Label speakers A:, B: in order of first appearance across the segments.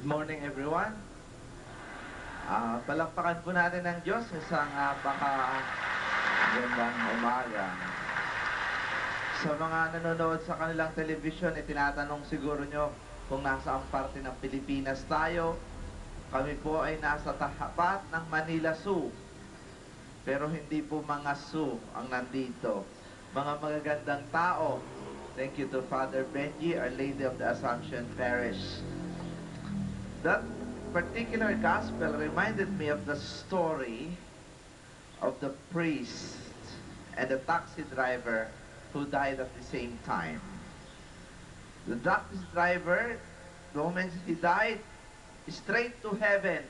A: Morning everyone. Palakpakan po natin ng Diyos sa isang gandang umaga. Sa mga nanonood sa kanilang television, tinatanong siguro nyo kung nasa ang parte ng Pilipinas tayo. Kami po ay nasa tapat ng Manila Zoo. Pero hindi po mga zoo ang nandito. Mga magagandang tao. Thank you to Father Benji, Our Lady of the Assumption Parish. That particular gospel reminded me of the story of the priest and the taxi driver who died at the same time. The taxi driver, the moment he died, straight to heaven.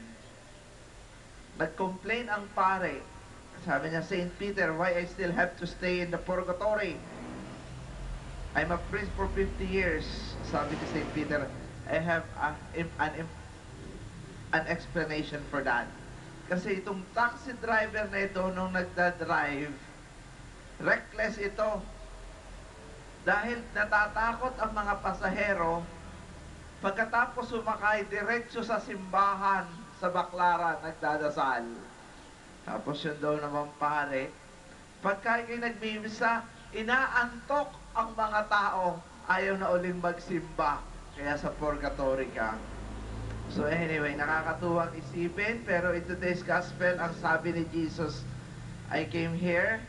A: Nag-complain ang pare. Sabi niya, Saint Peter, why I still have to stay in the purgatory? I'm a priest for 50 years. Sabi ni Saint Peter, I have an explanation for that. Kasi itong taxi driver na ito, nung nagda-drive, reckless ito. Dahil natatakot ang mga pasahero, pagkatapos sumakay, diretso sa simbahan, sa Baclaran, nagdadasal. Tapos yun daw naman pare, pagka kayo nagmimisa, inaantok ang mga tao, ayaw na uling magsimba. Kaya sa purgatory ka. So anyway, nakakatuwang isipin, pero in today's gospel, ang sabi ni Jesus, I came here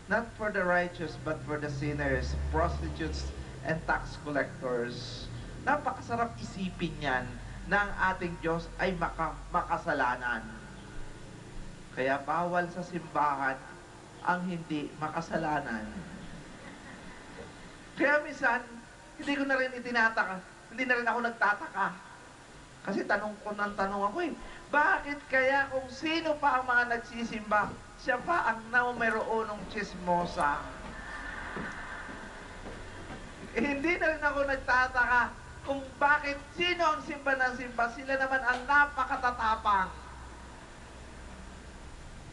A: not for the righteous, but for the sinners, prostitutes, and tax collectors. Napakasarap isipin yan na ang ating Diyos ay makasalanan. Kaya bawal sa simbahan ang hindi makasalanan. Kaya minsan, hindi ko na rin itinataka, hindi na rin ako nagtataka. Kasi tanong ako bakit kaya kung sino pa ang mga nagsisimba, siya pa ang numero unong chismosa? Hindi na rin ako nagtataka kung bakit sino ang simba ng simba, sila naman ang napakatatapang.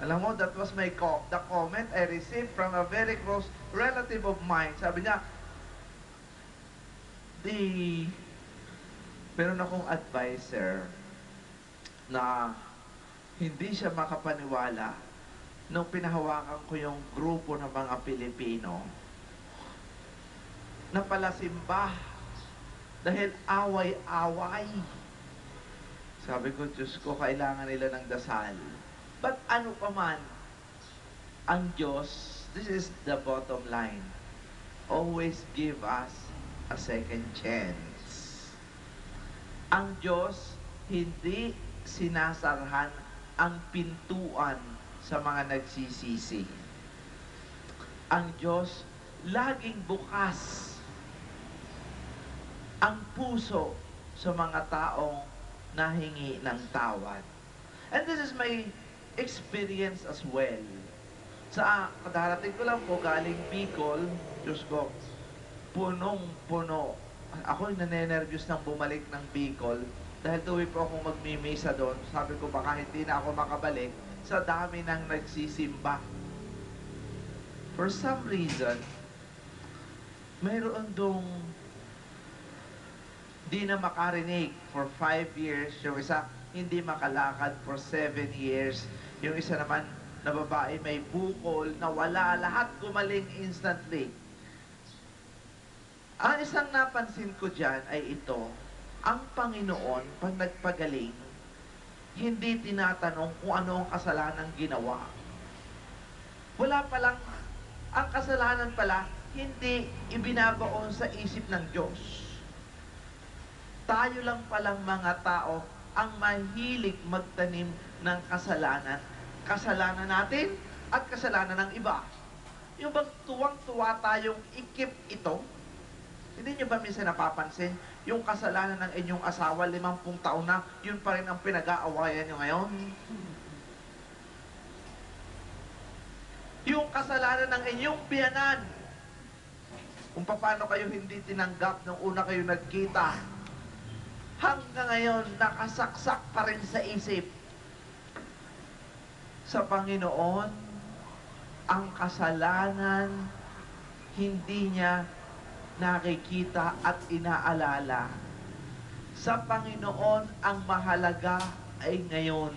A: Alam mo, that was the comment I received from a very close relative of mine. Sabi niya, meron akong advisor na hindi siya makapaniwala nung pinahawakan ko yung grupo ng mga Pilipino na palasimba dahil away-away. Sabi ko, Diyos ko, kailangan nila ng dasal. But ano pa man, ang Diyos, this is the bottom line, always give us a second chance. Ang Diyos, hindi sinasarhan ang pintuan sa mga nagsisisi. Ang Diyos, laging bukas ang puso sa mga taong nahingi ng tawad. And this is my experience as well. Sa kadarating ko lang po, galing Bicol, Diyos ko, punong-puno. Ako nanenervyos nang bumalik ng Bicol dahil tuwi po akong magmimisa doon. Sabi ko baka hindi na ako makabalik sa dami ng nagsisimba. For some reason, mayroon dong di na makarinig for 5 years. Yung isa, hindi makalakad for 7 years. Yung isa naman, na babae may bukol, na wala, lahat gumaling instantly. Ang isang napansin ko dyan ay ito, ang Panginoon, pag nagpagaling, hindi tinatanong kung ano ang kasalanan ginawa. Wala palang, ang kasalanan pala, hindi ibinabaon sa isip ng Diyos. Tayo lang palang mga tao ang mahilig magtanim ng kasalanan. Kasalanan natin at kasalanan ng iba. Yung bang tuwang-tuwa tayong ikip ito? Hindi nyo ba minsan napapansin, yung kasalanan ng inyong asawa, 50 taon na, yun pa rin ang pinag-aawayan nyo ngayon? Yung kasalanan ng inyong biyanan, kung paano kayo hindi tinanggap nung una kayo nagkita, hanggang ngayon, nakasaksak pa rin sa isip. Sa Panginoon, ang kasalanan, hindi niya nakikita at inaalala. Sa Panginoon, ang mahalaga ay ngayon.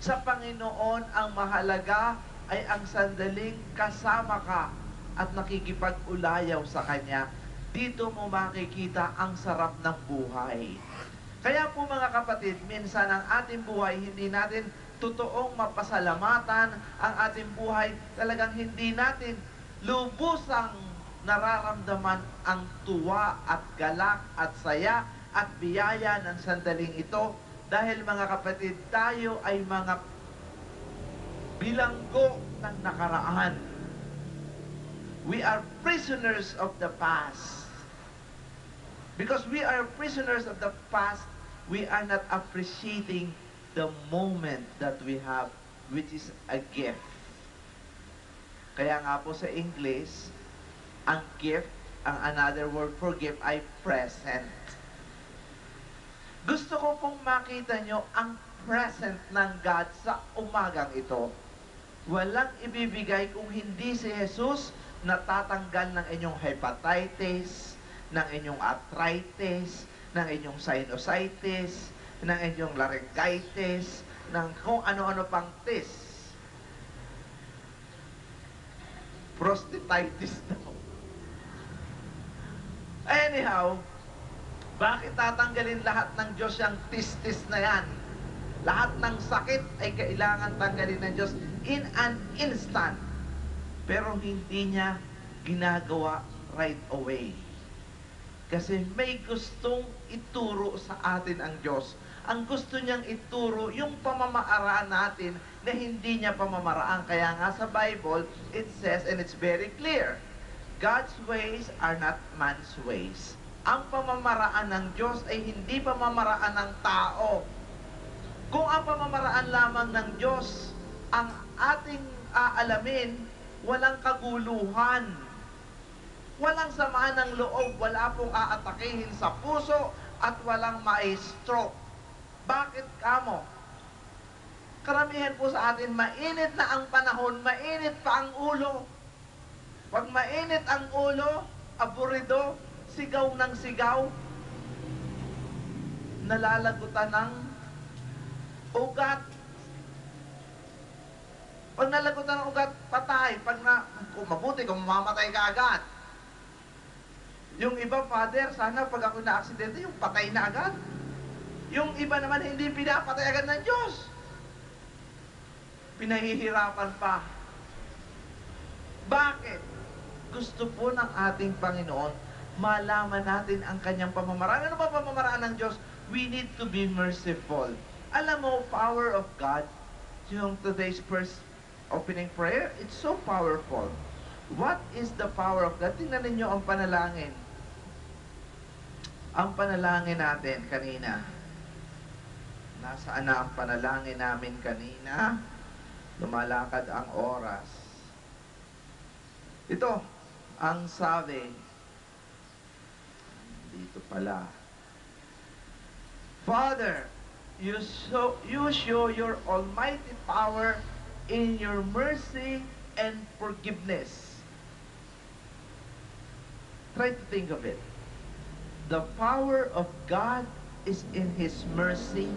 A: Sa Panginoon, ang mahalaga ay ang sandaling kasama ka at nakikipag-ulayaw sa Kanya. Dito mo makikita ang sarap ng buhay. Kaya po mga kapatid, minsan ang ating buhay, hindi natin totoong mapasalamatan ang ating buhay. Talagang hindi natin lubusang nararamdaman ang tuwa at galak at saya at biyaya ng sandaling ito. Dahil mga kapatid, tayo ay mga bilanggo ng nakaraan. We are prisoners of the past. Because we are prisoners of the past, we are not appreciating the moment that we have, which is a gift. Kaya nga po sa English, ang gift, ang another word for gift ay present. Gusto ko pong makita nyo ang present ng God sa umagang ito. Walang ibibigay kung hindi si Jesus na tatanggal ng inyong hepatitis, ng inyong arthritis, ng inyong sinusitis, ng inyong laryngitis, ng kung ano-ano pang tis. Prostatitis daw. Anyhow, bakit tatanggalin lahat ng Diyos yung tis-tis na yan? Lahat ng sakit ay kailangan tanggalin ng Diyos in an instant. Pero hindi niya ginagawa right away. Kasi may gustong ituro sa atin ang Diyos. Ang gusto niyang ituro yung pamamaraan natin na hindi niya pamamaraan. Kaya nga sa Bible, it says, and it's very clear, God's ways are not man's ways. Ang pamamaraan ng Diyos ay hindi pamamaraan ng tao. Kung ang pamamaraan lamang ng Diyos ang ating aalamin, walang kaguluhan, walang samaan ng loob, wala pong aatakihin sa puso, at walang ma-stroke. Bakit kamo? Karamihan po sa atin, mainit na ang panahon, mainit pa ang ulo. Pag mainit ang ulo, aburido, sigaw ng sigaw, nalalagutan ng ugat. Pag nalagutan ng ugat, patay. Kung mabuti, kung mamamatay ka agad. Yung iba, Father, sana pag ako na-aksidente, yung patay na agad. Yung iba naman, hindi pinapatay agad ng Diyos. Pinahihirapan pa. Bakit? Gusto po ng ating Panginoon, malaman natin ang kanyang pamamaraan. Ano ba pamamaraan ng Diyos? We need to be merciful. Alam mo, power of God, yung today's first opening prayer, it's so powerful. What is the power of God? Tingnan ninyo ang panalangin. Ang panalangin natin kanina. Nasaan na ang panalangin namin kanina? Lumalakad ang oras. Ito, ang sabi, dito pala, Father, you show your almighty power in your mercy and forgiveness. Try to think of it. The power of God is in His mercy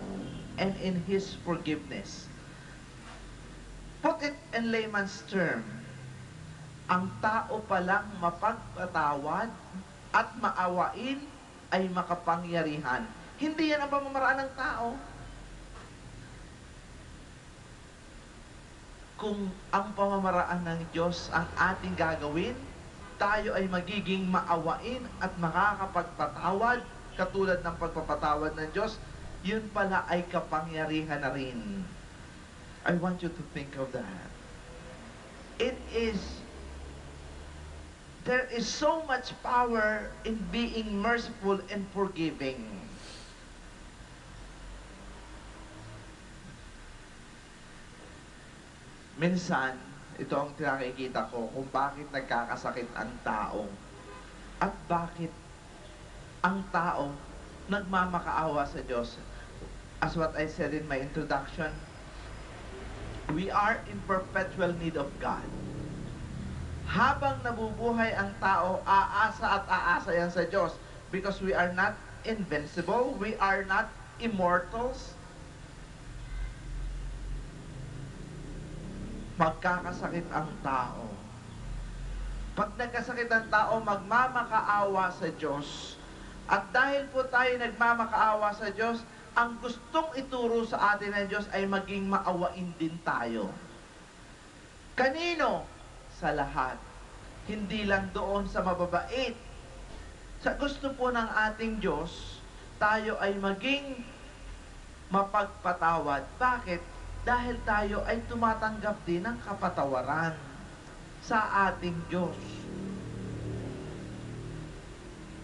A: and in His forgiveness. Put it in layman's term. Ang tao palang mapagpatawad at maawain ay makapangyarihan. Hindi yan ang pamamaraan ng tao. Kung ang pamamaraan ng Diyos ang ating gagawin, tayo ay magiging maawain at makakapagpatawad katulad ng pagpapatawad ng Diyos, yun pala ay kapangyarihan na rin. I want you to think of that. There is so much power in being merciful and forgiving. Minsan, ito ang nakikita ko kung bakit nagkakasakit ang tao at bakit ang tao nagmamakaawa sa Diyos. As what I said in my introduction, we are in perpetual need of God. Habang nabubuhay ang tao, aasa at aasa yan sa Diyos because we are not invincible. We are not immortals. Magkakasakit ang tao. Pag nagkasakit ang tao, magmamakaawa sa Diyos. At dahil po tayo nagmamakaawa sa Diyos, ang gustong ituro sa atin ng Diyos ay maging maawain din tayo. Kanino? Sa lahat. Hindi lang doon sa mababait. Sa gusto po ng ating Diyos, tayo ay maging mapagpatawad. Bakit? Dahil tayo ay tumatanggap din ng kapatawaran sa ating Diyos.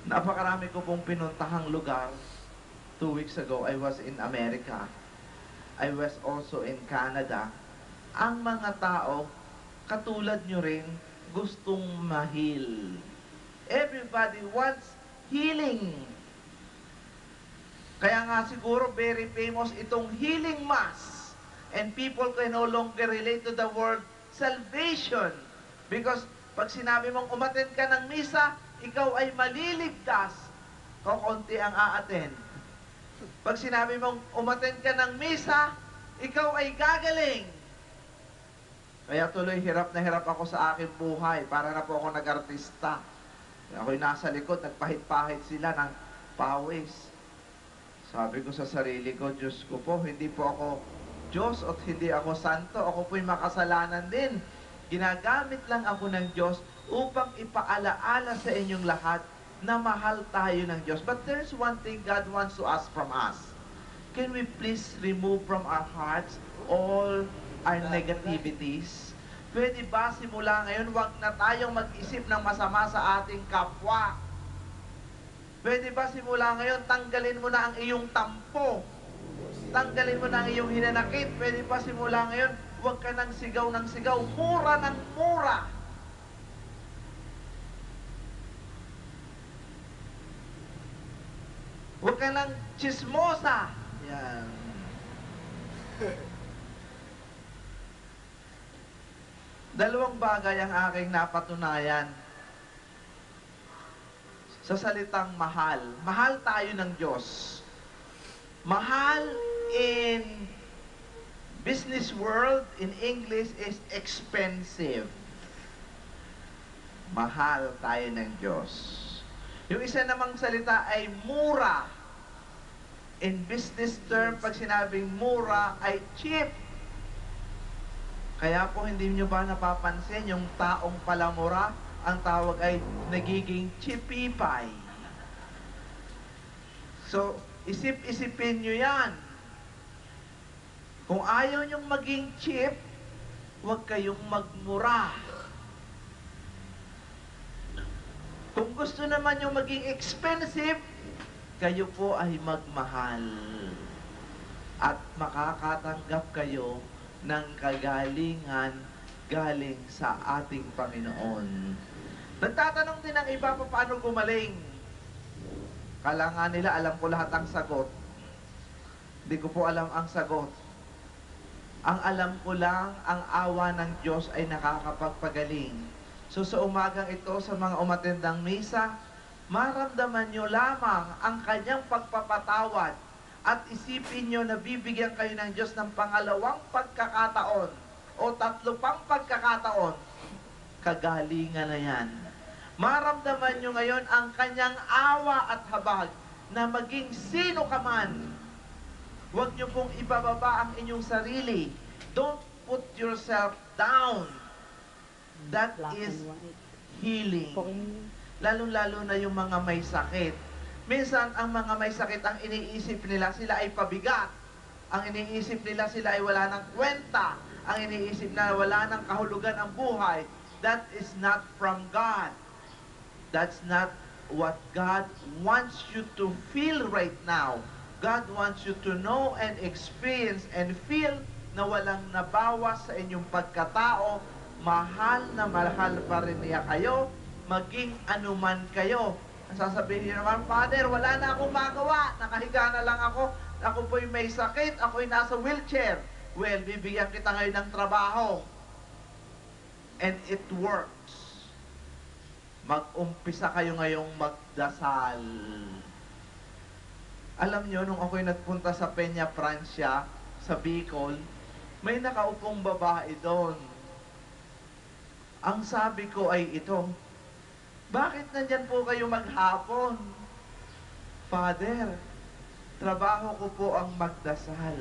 A: Napakarami ko pong pinuntahang lugar. 2 weeks ago, I was in America. I was also in Canada. Ang mga tao, katulad nyo rin, gustong ma-heal. Everybody wants healing. Kaya nga siguro very famous itong healing mass. And people can no longer relate to the word salvation. Because pag sinabi mong umattend ka ng misa, ikaw ay maliligtas. Kaunti ang a-attend. Pag sinabi mong umattend ka ng misa, ikaw ay gagaling. Kaya tuloy hirap na hirap ako sa aking buhay. Para na po ako nag-artista. Ako'y nasa likod, nagpahit-pahit sila ng pawis. Sabi ko sa sarili ko, Diyos ko po, hindi po ako Diyos at hindi ako santo. Ako po'y makasalanan din. Ginagamit lang ako ng Diyos upang ipaalaala sa inyong lahat na mahal tayo ng Diyos. But there's one thing God wants to ask from us. Can we please remove from our hearts all our negativities? Pwede ba simula ngayon, wag na tayong mag-isip ng masama sa ating kapwa? Pwede ba simula ngayon, tanggalin mo na ang iyong tampo? Tanggalin mo na ang iyong hinanakit? Pwede ba simula ngayon, wag ka ng sigaw, mura ng mura? Huwag ka ng chismosa. Yan. Dalawang bagay ang aking napatunayan sa salitang mahal. Mahal tayo ng Diyos. Mahal in business world, in English, is expensive. Mahal tayo ng Diyos. Yung isa namang salita ay mura. In business term, pag sinabing mura, ay cheap. Kaya po hindi nyo ba napapansin, yung taong palamura, ang tawag ay nagiging chipipay. So, isip-isipin nyo yan. Kung ayaw nyong maging cheap, huwag kayong magmura. Kung gusto naman yung maging expensive, kayo po ay magmahal. At makakatanggap kayo ng kagalingan galing sa ating Panginoon. Nagtatanong din ang iba pa paano gumaling. Kala nga nila alam ko lahat ang sagot. Hindi ko po alam ang sagot. Ang alam ko lang, ang awa ng Diyos ay nakakapagpagaling. So sa umagang ito, sa mga umatendang misa, maramdaman nyo lamang ang kanyang pagpapatawad at isipin nyo na bibigyan kayo ng Diyos ng pangalawang pagkakataon o 3 pang pagkakataon. Kagalingan na yan. Maramdaman nyo ngayon ang kanyang awa at habag na maging sino ka man. Huwag nyo pong ibababa ang inyong sarili. Don't put yourself down. That is healing. Lalo-lalo na yung mga may sakit. Minsan, ang mga may sakit, ang iniisip nila, sila ay pabigat. Ang iniisip nila, sila ay wala ng kwenta. Ang iniisip na wala ng kahulugan ang buhay. That is not from God. That's not what God wants you to feel right now. God wants you to know and experience and feel na walang nabawas sa inyong pagkatao. Mahal na mahal pa rin niya kayo, maging anuman kayo. Sasabihin niyo naman, Father, wala na akong magawa. Nakahiga na lang ako. Ako po'y may sakit. Ako'y nasa wheelchair. Well, bibigyan kita ngayon ng trabaho. And it works. Mag-umpisa kayo ngayong magdasal. Alam nyo, nung ako'y nagpunta sa Peña, Francia, sa Bicol, may nakaupong babae doon. Ang sabi ko ay ito, bakit nandyan po kayo maghapon? Father, trabaho ko po ang magdasal.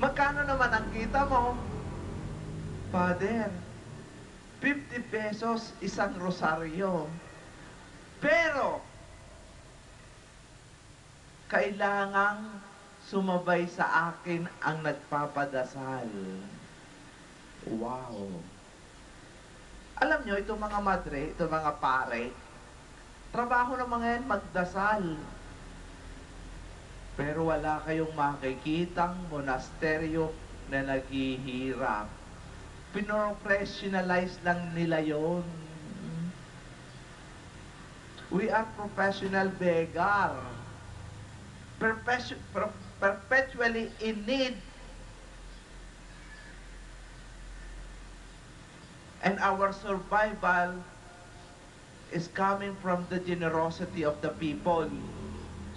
A: Magkano naman ang kita mo? Father, 50 pesos isang rosaryo. Pero, kailangang sumabay sa akin ang nagpapadasal. Wow! Alam nyo, itong mga madre, itong mga pare, trabaho ng mga yan magdasal. Pero wala kayong makikitang monasteryo na naghihirap. Pinoprofessionalize lang nila yon. We are professional beggar. Perpetually in need. And our survival is coming from the generosity of the people.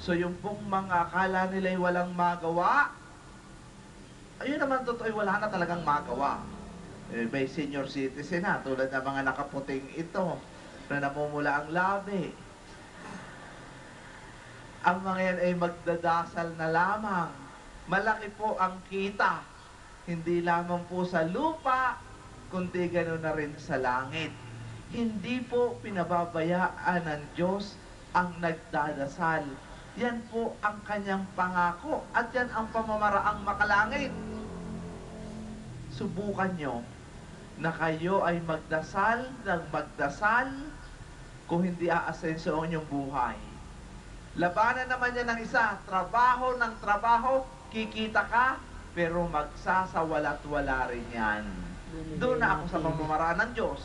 A: So yung pong mga akala nila'y walang magawa, ayun naman totoo, wala na talagang magawa. May senior citizen na, tulad ng mga nakaputing ito, na namumula ang labi. Ang mga yan ay magdadasal na lamang. Malaki po ang kita. Hindi lamang po sa lupa, kundi gano'n na rin sa langit. Hindi po pinababayaan ng Diyos ang nagdadasal. Yan po ang kanyang pangako at yan ang pamamaraang makalangit. Subukan nyo na kayo ay magdasal ng magdasal kung hindi aasenso ang inyong buhay. Labanan naman yan ng isa, trabaho ng trabaho, kikita ka, pero magsasawala't wala rin yan. Doon na ako sa pamamaraan ng Diyos.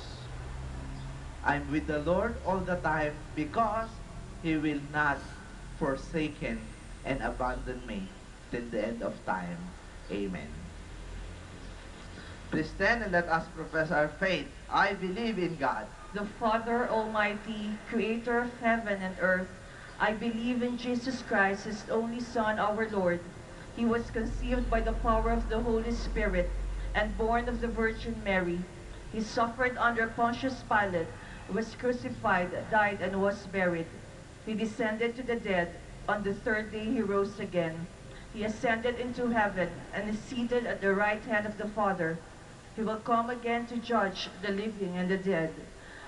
A: I'm with the Lord all the time because He will not forsaken and abandon me till the end of time. Amen. Please stand and let us profess our faith. I believe in God,
B: the Father Almighty, creator of heaven and earth. I believe in Jesus Christ, His only Son, our Lord. He was conceived by the power of the Holy Spirit and born of the Virgin Mary. He suffered under Pontius Pilate, was crucified, died, and was buried. He descended to the dead. On the third day He rose again. He ascended into heaven and is seated at the right hand of the Father. He will come again to judge the living and the dead.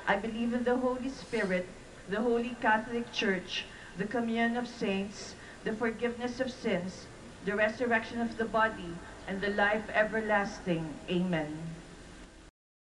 B: I believe in the Holy Spirit, the Holy Catholic Church, the communion of saints, the forgiveness of sins, the resurrection of the body, and the life everlasting. Amen.